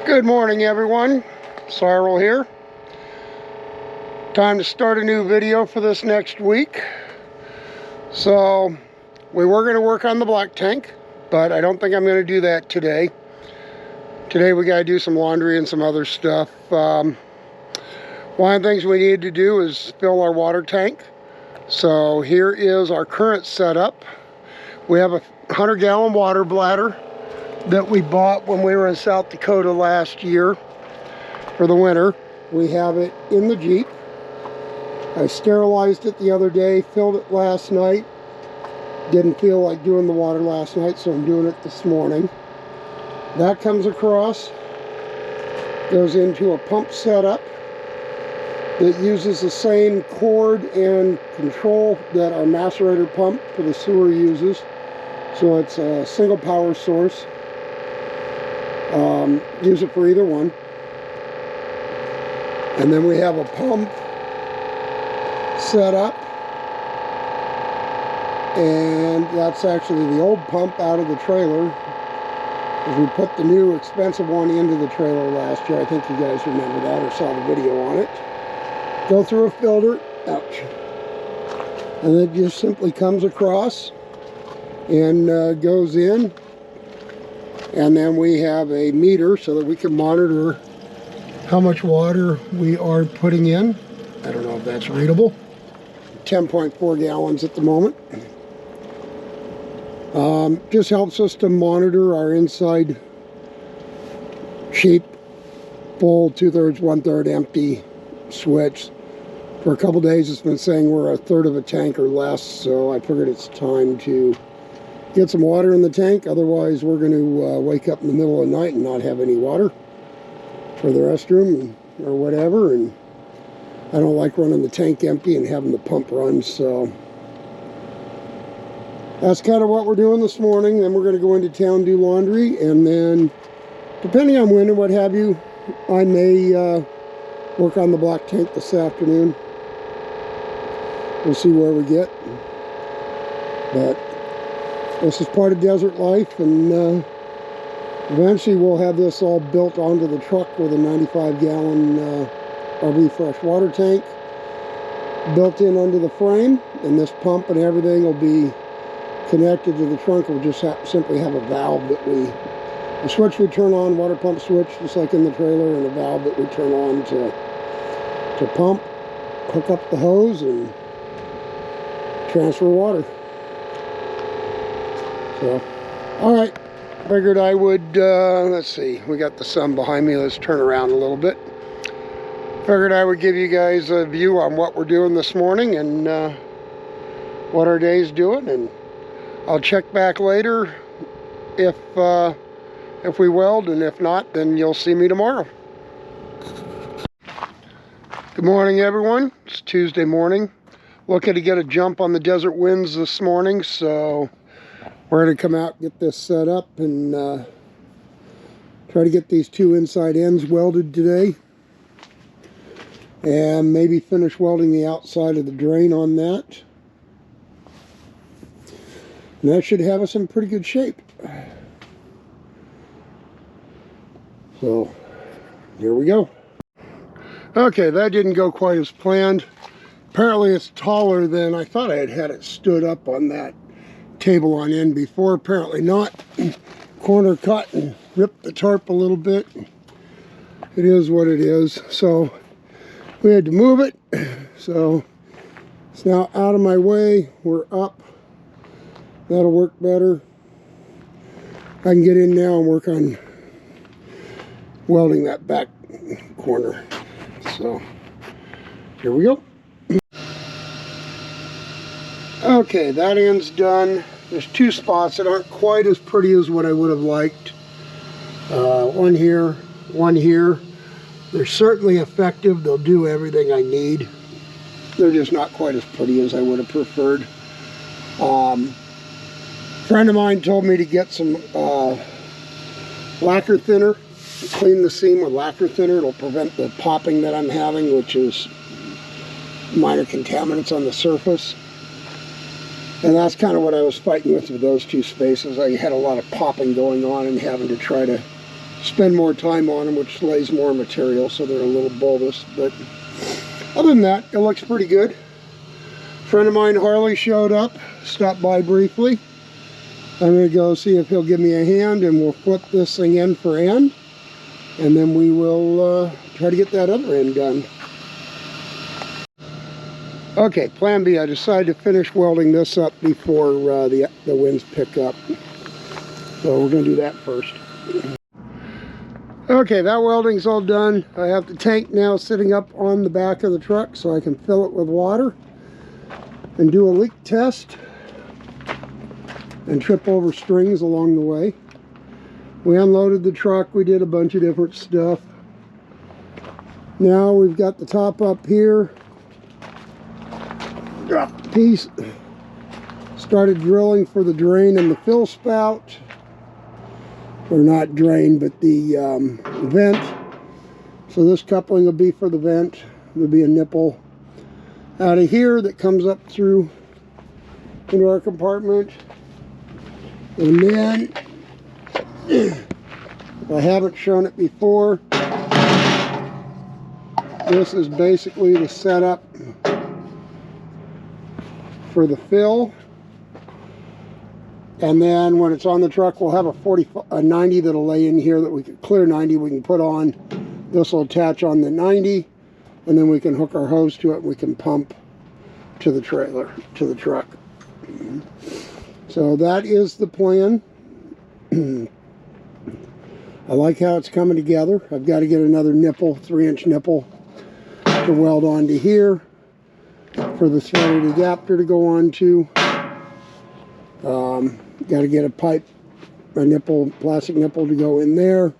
Good morning, everyone. Cyril here. Time to start a new video for this next week. So we were going to work on the black tank, but I don't think I'm going to do that today. Today we got to do some laundry and some other stuff. One of the things we need to do is fill our water tank. So here is our current setup. We have a 100-gallon water bladder that we bought when we were in South Dakota last year for the winter. We have it in the Jeep. I sterilized it the other day, filled it last night. Didn't feel like doing the water last night, so I'm doing it this morning. That comes across, goes into a pump setup that uses the same cord and control that our macerator pump for the sewer uses. So it's a single power source. Use it for either one. And then we have a pump set up, and that's actually the old pump out of the trailer, because we put the new expensive one into the trailer last year. I think you guys remember that or saw the video on it. Go through a filter, ouch, and it just simply comes across and goes in. And then we have a meter so that we can monitor how much water we are putting in. I don't know if that's readable. 10.4 gallons at the moment. Just helps us to monitor our inside cheap, full, 2/3, 1/3 empty switch. For a couple days it's been saying we're a third of a tank or less, so I figured it's time to get some water in the tank. Otherwise we're going to wake up in the middle of the night and not have any water for the restroom or whatever. And I don't like running the tank empty and having the pump run, so that's kind of what we're doing this morning. Then we're going to go into town, do laundry, and then depending on when and what have you, I may work on the black tank this afternoon. We'll see where we get, but this is part of desert life, and eventually we'll have this all built onto the truck with a 95-gallon RV freshwater tank built in under the frame, and this pump and everything will be connected to the trunk. We'll just simply have a valve that a switch we turn on, water pump switch, just like in the trailer, and a valve that we turn on to pump, hook up the hose, and transfer water. So, alright, figured I would, let's see, we got the sun behind me, let's turn around a little bit. Figured I would give you guys a view on what we're doing this morning and what our day's doing, and I'll check back later if we weld, and if not, then you'll see me tomorrow. Good morning, everyone. It's Tuesday morning. Looking to get a jump on the desert winds this morning, so we're going to come out, get this set up, and try to get these two inside ends welded today. And maybe finish welding the outside of the drain on that. And that should have us in pretty good shape. So, here we go. Okay, that didn't go quite as planned. Apparently it's taller than I thought. I had it stood up on that table on end before. Apparently not. Corner cut and ripped the tarp a little bit. It is what it is. So we had to move it. So it's now out of my way. We're up. That'll work better. I can get in now and work on welding that back corner. So here we go. Okay, that end's done. There's two spots that aren't quite as pretty as what I would have liked. One here, one here. They're certainly effective. They'll do everything I need. They're just not quite as pretty as I would have preferred. A friend of mine told me to get some lacquer thinner. Clean the seam with lacquer thinner. It'll prevent the popping that I'm having, which is minor contaminants on the surface. And that's kind of what I was fighting with those two spaces. I had a lot of popping going on and having to try to spend more time on them, which lays more material, so they're a little bulbous. But other than that, it looks pretty good. A friend of mine, Harley, showed up, stopped by briefly. I'm going to go see if he'll give me a hand, and we'll flip this thing end for end, and then we will try to get that other end done. Okay, plan B, I decided to finish welding this up before the winds pick up. So we're going to do that first. Okay, that welding's all done. I have the tank now sitting up on the back of the truck so I can fill it with water and do a leak test and trip over strings along the way. We unloaded the truck, we did a bunch of different stuff. Now we've got the top up here. Dropped the piece. Started drilling for the drain and the fill spout. Or not drain, but the vent. So this coupling will be for the vent. There'll be a nipple out of here that comes up through into our compartment. And then, if I haven't shown it before, this is basically the setup for the fill. And then when it's on the truck, we'll have a 90 that'll lay in here that we can clear 90 we can put on. This will attach on the 90, and then we can hook our hose to it and we can pump to the trailer, to the truck. So that is the plan. I like how it's coming together. I've got to get another nipple, 3-inch nipple, to weld onto here for the threaded adapter to go onto. Got to get a pipe, a nipple, plastic nipple to go in there.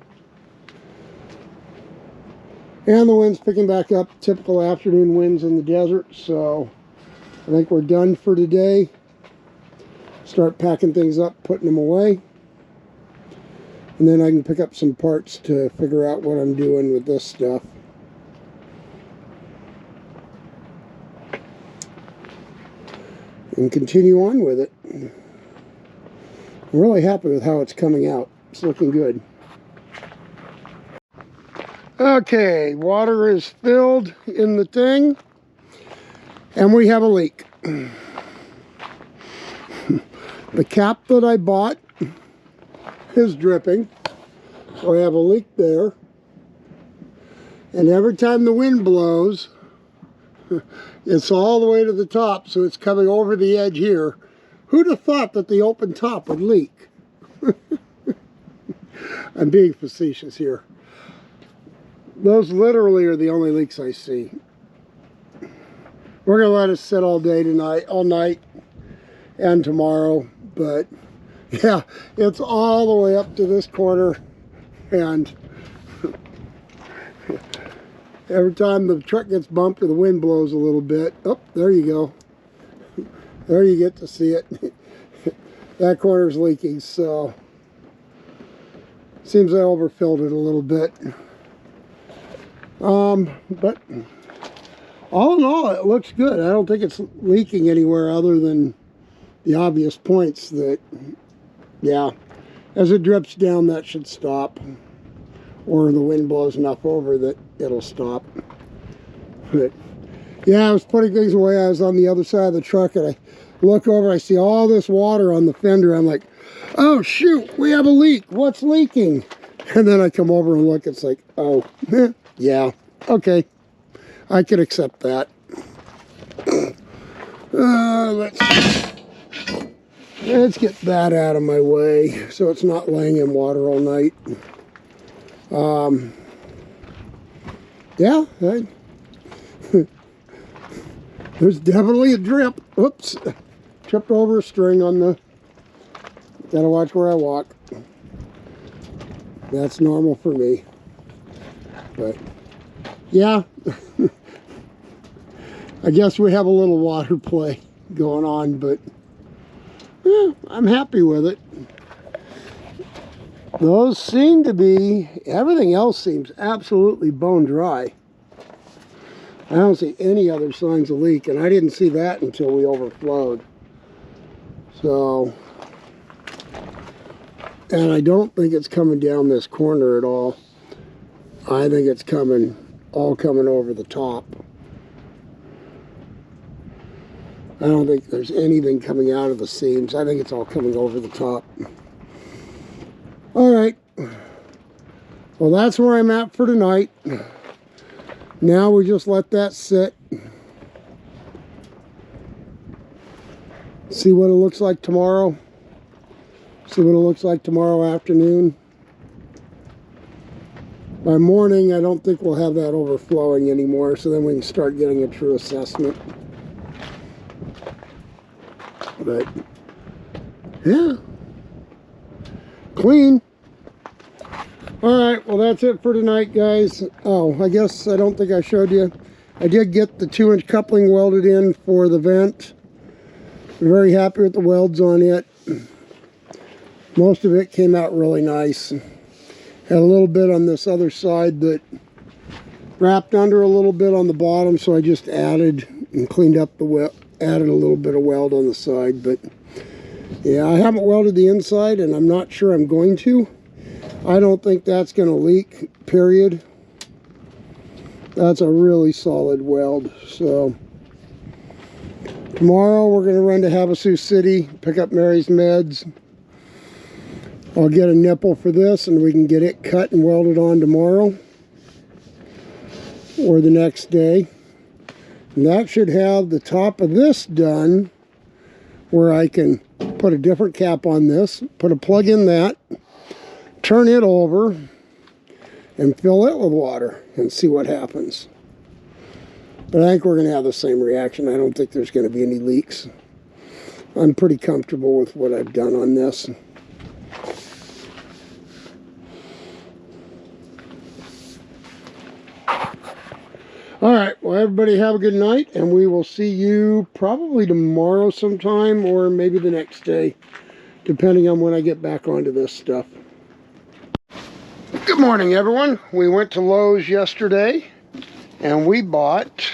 And the wind's picking back up, typical afternoon winds in the desert, so I think we're done for today. Start packing things up, putting them away. And then I can pick up some parts to figure out what I'm doing with this stuff. And continue on with it. I'm really happy with how it's coming out. It's looking good. Okay, water is filled in the thing, and we have a leak. The cap that I bought is dripping, so I have a leak there. And every time the wind blows, it's all the way to the top, so it's coming over the edge here. Who'd have thought that the open top would leak? I'm being facetious here. Those literally are the only leaks I see. We're going to let it sit all day tonight, all night, and tomorrow. But yeah, it's all the way up to this corner, and every time the truck gets bumped or the wind blows a little bit, oh, there you go. There you get to see it. That corner's leaking, so seems I overfilled it a little bit. But all in all, it looks good. I don't think it's leaking anywhere other than the obvious points that, yeah, as it drips down, that should stop. Or the wind blows enough over that it'll stop. But yeah, I was putting things away. I was on the other side of the truck, and I look over, I see all this water on the fender. I'm like, oh shoot, we have a leak. What's leaking? And then I come over and look, it's like, oh, yeah, okay. I can accept that. Let's get that out of my way so it's not laying in water all night. Yeah, there's definitely a drip. Oops, tripped over a string on the, gotta watch where I walk. That's normal for me. But yeah, I guess we have a little water play going on, but I'm happy with it. Those seem to be, everything else seems absolutely bone dry. I don't see any other signs of leak, and I didn't see that until we overflowed. So, And I don't think it's coming down this corner at all. I think it's all coming over the top. I don't think there's anything coming out of the seams. I think it's all coming over the top. All right. Well, that's where I'm at for tonight. Now we just let that sit. See what it looks like tomorrow. See what it looks like tomorrow afternoon. By morning, I don't think we'll have that overflowing anymore, so then we can start getting a true assessment. But, yeah. Clean. Alright, well that's it for tonight, guys. Oh, I guess I don't think I showed you. I did get the 2-inch coupling welded in for the vent. I'm very happy with the welds on it. Most of it came out really nice. Had a little bit on this other side that wrapped under a little bit on the bottom, so I just added and cleaned up the weld, added a little bit of weld on the side. But yeah, I haven't welded the inside, and I'm not sure I'm going to. I don't think that's going to leak, period. That's a really solid weld. So tomorrow we're going to run to Havasu City, pick up Mary's meds. I'll get a nipple for this and we can get it cut and welded on tomorrow or the next day. And that should have the top of this done where I can put a different cap on this, put a plug in that, turn it over and fill it with water and see what happens. But I think we're going to have the same reaction. I don't think there's going to be any leaks. I'm pretty comfortable with what I've done on this. All right, well, everybody have a good night, and we will see you probably tomorrow sometime or maybe the next day, depending on when I get back onto this stuff. Good morning, everyone. We went to Lowe's yesterday, and we bought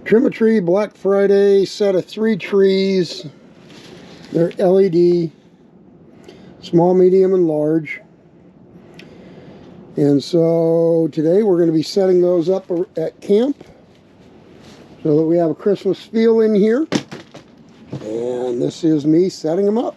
Trim-a-Tree Black Friday set of 3 trees. They're LED, small, medium, and large. And so today we're going to be setting those up at camp so that we have a Christmas feel in here. And this is me setting them up.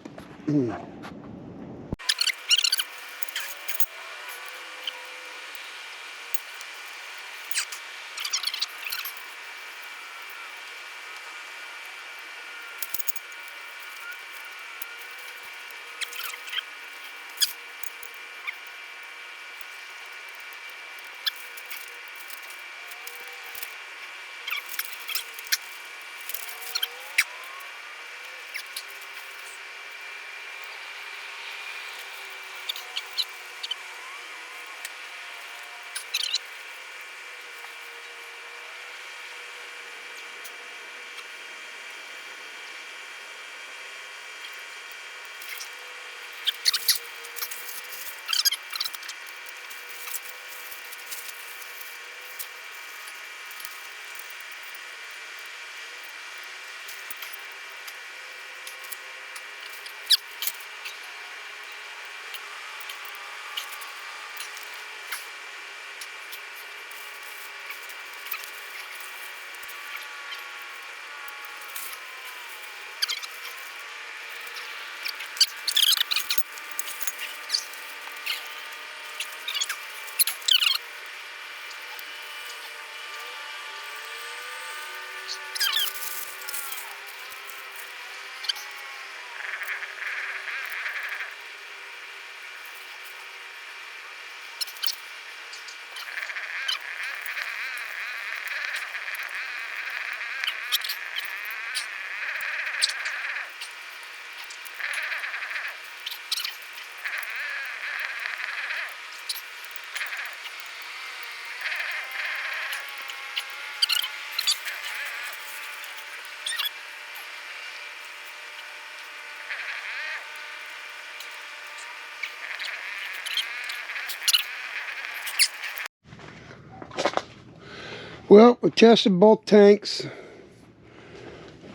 Well, we tested both tanks.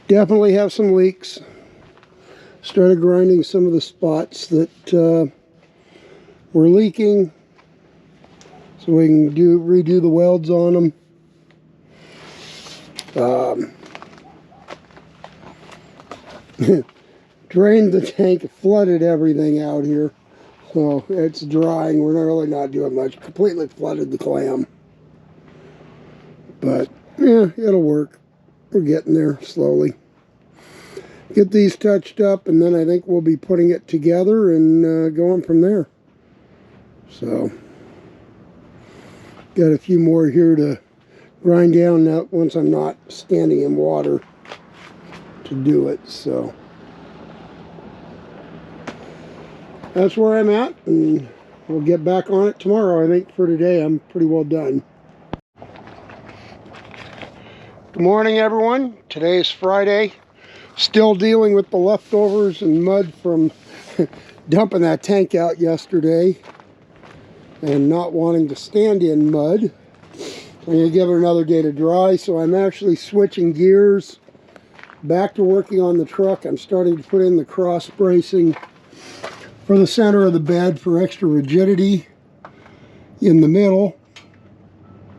Definitely have some leaks. Started grinding some of the spots that were leaking, so we can redo the welds on them. Drained the tank, flooded everything out here, so it's drying. We're really not doing much. Completely flooded the clam, but yeah, it'll work. We're getting there slowly. Get these touched up, and then I think we'll be putting it together and going from there. So got a few more here to grind down now once I'm not standing in water to do it. So that's where I'm at, and we'll get back on it tomorrow. I think for today I'm pretty well done. Good morning, everyone. Today is Friday. Still dealing with the leftovers and mud from dumping that tank out yesterday and not wanting to stand in mud. I'm going to give it another day to dry, so I'm actually switching gears back to working on the truck. I'm starting to put in the cross bracing for the center of the bed for extra rigidity in the middle.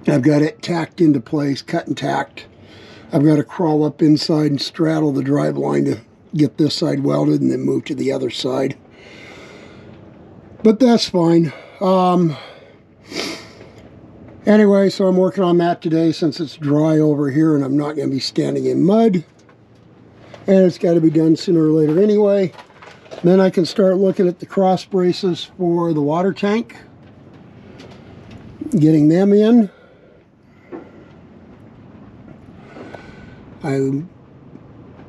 I've got it tacked into place, cut and tacked. I've got to crawl up inside and straddle the drive line to get this side welded and then move to the other side. But that's fine. Anyway, so I'm working on that today since it's dry over here and I'm not going to be standing in mud. And it's got to be done sooner or later anyway. Then I can start looking at the cross braces for the water tank, getting them in. I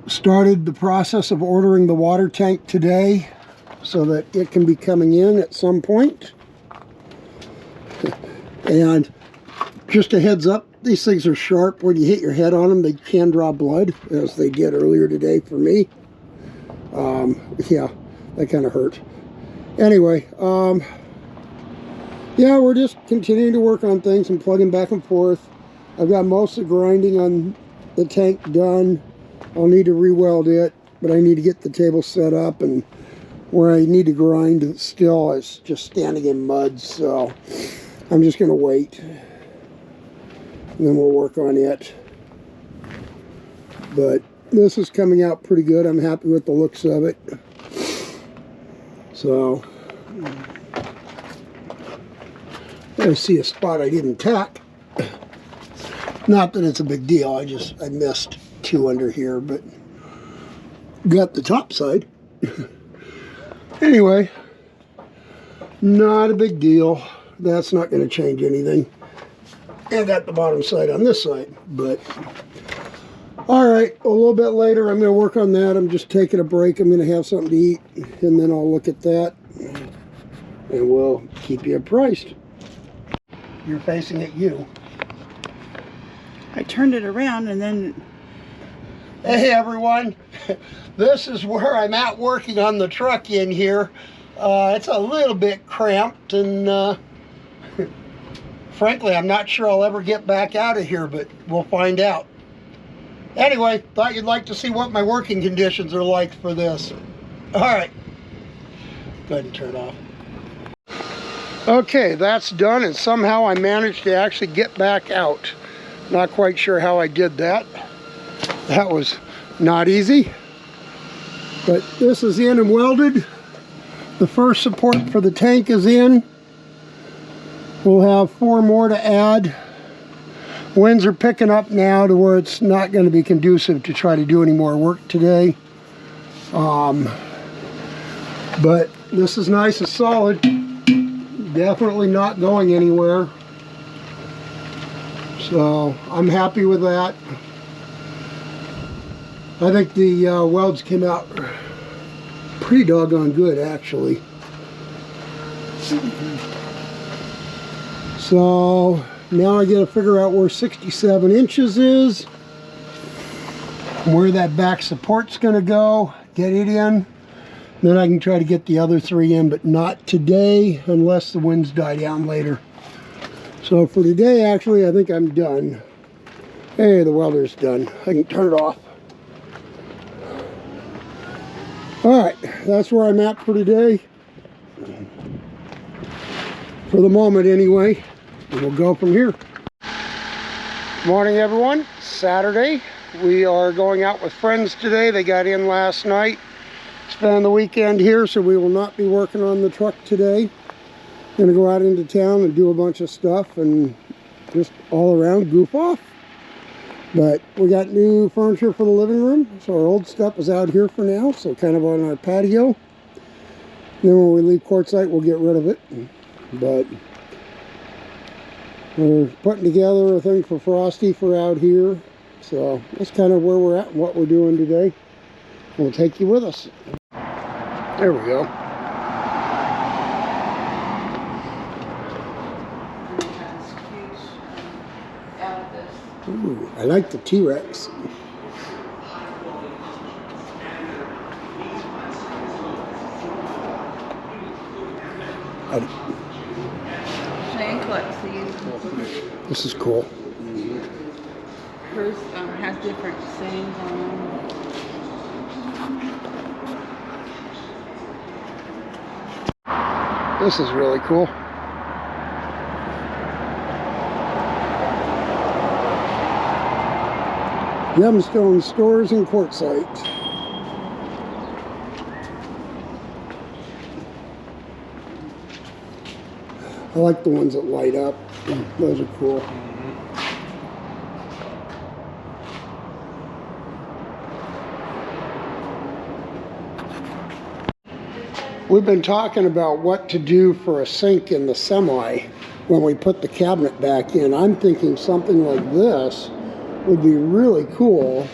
started the process of ordering the water tank today so that it can be coming in at some point. And just a heads up, these things are sharp. When you hit your head on them, they can draw blood, as they did earlier today for me. Yeah, that kind of hurt. Anyway, yeah, we're just continuing to work on things and plugging back and forth. I've got most of the grinding on the tank done. I'll need to re-weld it, but I need to get the table set up, and where I need to grind still is just standing in mud, so I'm just going to wait, and then we'll work on it. But this is coming out pretty good. I'm happy with the looks of it. So I see a spot I didn't tack. Not that it's a big deal. I missed two under here, but got the top side. Anyway, not a big deal. That's not going to change anything. And got the bottom side on this side, but all right, a little bit later I'm going to work on that. I'm just taking a break. I'm going to have something to eat, and then I'll look at that, and we'll keep you apprised. You're facing at you. I turned it around and then... Hey everyone, this is where I'm at working on the truck in here. It's a little bit cramped, and frankly I'm not sure I'll ever get back out of here, but we'll find out. Anyway, thought you'd like to see what my working conditions are like for this. Alright, go ahead and turn it off. Okay, that's done, and somehow I managed to actually get back out. Not quite sure how I did that. That was not easy. But this is in and welded. The first support for the tank is in. We'll have 4 more to add. Winds are picking up now to where it's not going to be conducive to try to do any more work today. But this is nice and solid. Definitely not going anywhere. So I'm happy with that. I think the welds came out pretty doggone good, actually. So now I got to figure out where 67 inches is, where that back support's going to go, get it in. Then I can try to get the other 3 in, but not today unless the winds die down later. So for today, actually, I think I'm done. Hey, the welder's done. I can turn it off. Alright, that's where I'm at for today. For the moment anyway. And we'll go from here. Morning everyone, Saturday. We are going out with friends today. They got in last night. Spend the weekend here, so we will not be working on the truck today. Gonna go out into town and do a bunch of stuff and just all around goof off. But we got new furniture for the living room, so our old stuff is out here for now, so kind of on our patio. And then when we leave quartzsite, we'll get rid of it. But we're putting together a thing for Frosty for out here. So that's kind of where we're at and what we're doing today. We'll take you with us. There we go. Ooh, I like the T-Rex. This is cool. Hers has different sayings on them. This is really cool. Gemstone stores in quartzsite. I like the ones that light up. Those are cool. We've been talking about what to do for a sink in the semi when we put the cabinet back in. I'm thinking something like this would be really cool.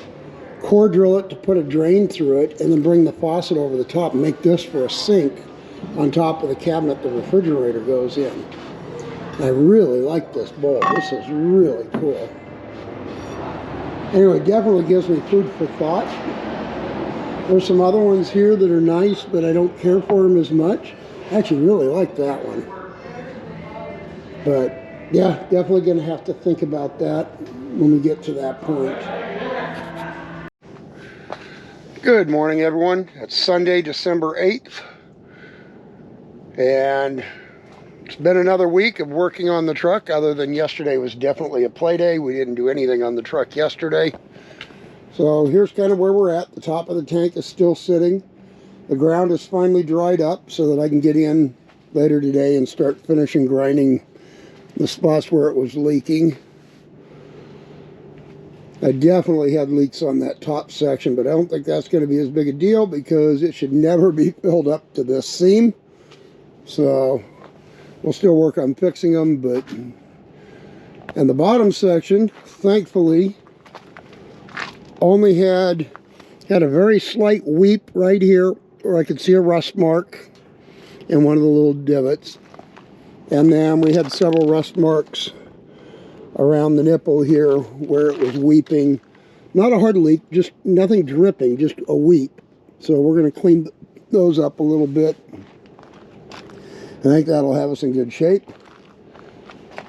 Core drill it to put a drain through it and then bring the faucet over the top and make this for a sink on top of the cabinet the refrigerator goes in. I really like this bowl. This is really cool. Anyway, definitely gives me food for thought. There's some other ones here that are nice, but I don't care for them as much. I actually really like that one. But yeah, definitely going to have to think about that when we get to that point. Good morning, everyone. It's Sunday, December 8th. And it's been another week of working on the truck, other than yesterday was definitely a play day. We didn't do anything on the truck yesterday. So here's kind of where we're at. The top of the tank is still sitting. The ground is finally dried up so that I can get in later today and start finishing grinding the spots where it was leaking. I definitely had leaks on that top section, but I don't think that's going to be as big a deal because it should never be filled up to this seam. So we'll still work on fixing them, but and the bottom section, thankfully, only had a very slight weep right here where I could see a rust mark in one of the little divots. And then we had several rust marks around the nipple here where it was weeping. Not a hard leak, just nothing dripping, just a weep. So we're going to clean those up a little bit. I think that'll have us in good shape.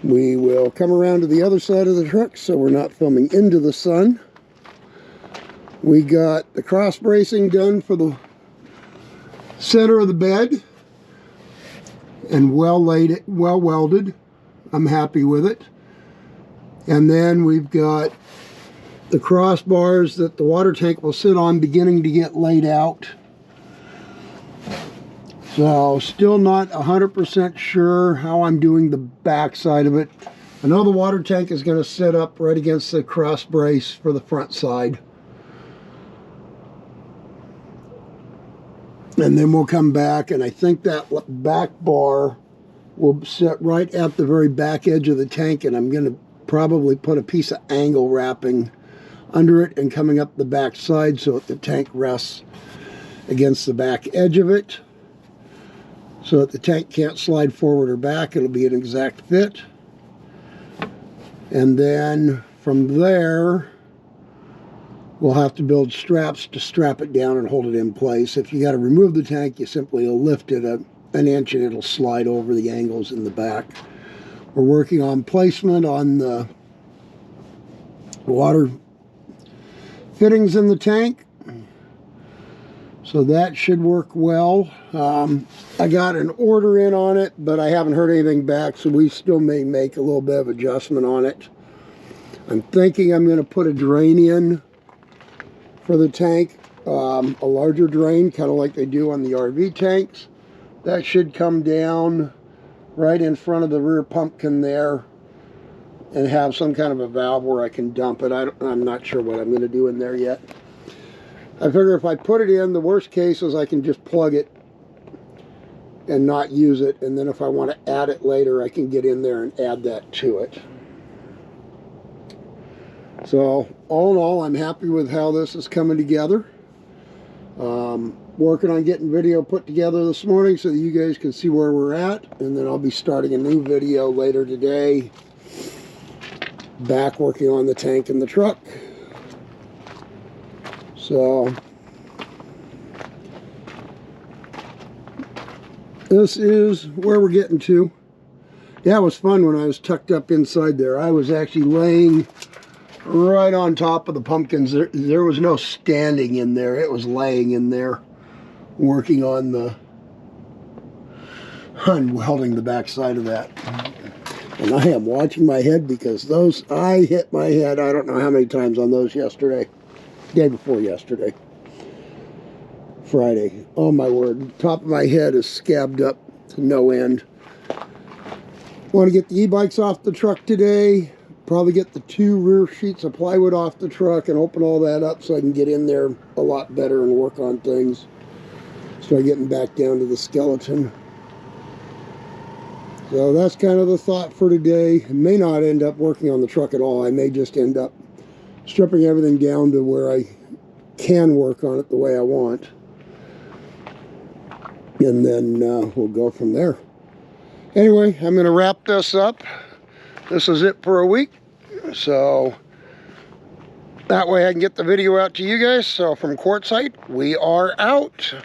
We will come around to the other side of the truck so we're not filming into the sun. We got the cross bracing done for the center of the bed and well welded. I'm happy with it. And then we've got the crossbars that the water tank will sit on beginning to get laid out. So still not 100% sure how I'm doing the back side of it. I know the water tank is going to sit up right against the cross brace for the front side. And then we'll come back, and I think that back bar will sit right at the very back edge of the tank, and I'm going to probably put a piece of angle wrapping under it and coming up the back side so that the tank rests against the back edge of it. So that the tank can't slide forward or back. It'll be an exact fit. And then from there, we'll have to build straps to strap it down and hold it in place. If you got to remove the tank, you simply lift it an inch and it'll slide over the angles in the back. We're working on placement on the water fittings in the tank. So that should work well. I got an order in on it, but I haven't heard anything back, so we still may make a little bit of adjustment on it. I'm thinking I'm going to put a drain in for the tank, a larger drain, kind of like they do on the RV tanks. That should come down right in front of the rear pumpkin there and have some kind of a valve where I can dump it. I'm not sure what I'm going to do in there yet. I figure if I put it in, the worst case is I can just plug it and not use it, and then if I want to add it later, I can get in there and add that to it. So all in all, I'm happy with how this is coming together. Working on getting video put together this morning so that you guys can see where we're at, and then I'll be starting a new video later today, back working on the tank and the truck. So this is where we're getting to. Yeah, it was fun when I was tucked up inside there. I was actually laying right on top of the pumpkins. There was no standing in there. It was laying in there, working on welding the back side of that. And I am watching my head because I hit my head I don't know how many times on those yesterday. Day before yesterday. Friday. Oh my word. Top of my head is scabbed up to no end. Want to get the e-bikes off the truck today. Probably get the 2 rear sheets of plywood off the truck and open all that up so I can get in there a lot better and work on things. Start getting back down to the skeleton. So that's kind of the thought for today. I may not end up working on the truck at all. I may just end up stripping everything down to where I can work on it the way I want. And then we'll go from there. Anyway, I'm going to wrap this up. This is it for a week. So that way I can get the video out to you guys. So from Quartzsite, we are out.